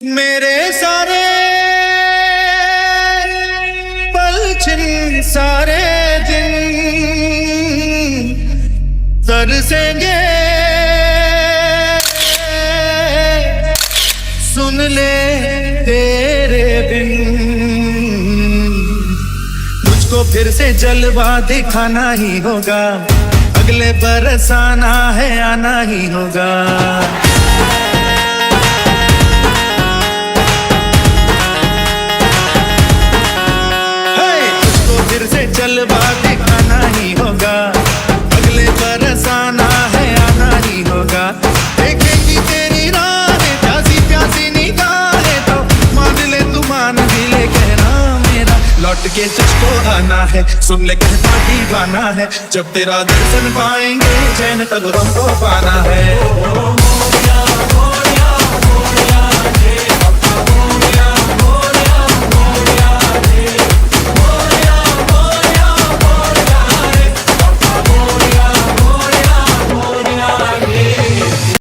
मेरे सारे पल छिन सारे दिन तरसेंगे, सुन ले तेरे बिन। मुझको फिर से जलवा दिखाना ही होगा, अगले बरस आना है आना ही होगा। फिर से जलवा दिखाना ही होगा, अगले बरस आना है आना ही होगा। देखेंगी तेरी राहें प्यासी प्यासी निगाहें, तो मान ले तू मान भी ले कहना मेरा, लौट के तुझको आना है। सुन ले कहता दीवाना है, जब तेरा दर्शन पाएंगे चैन तब हमको पाना है।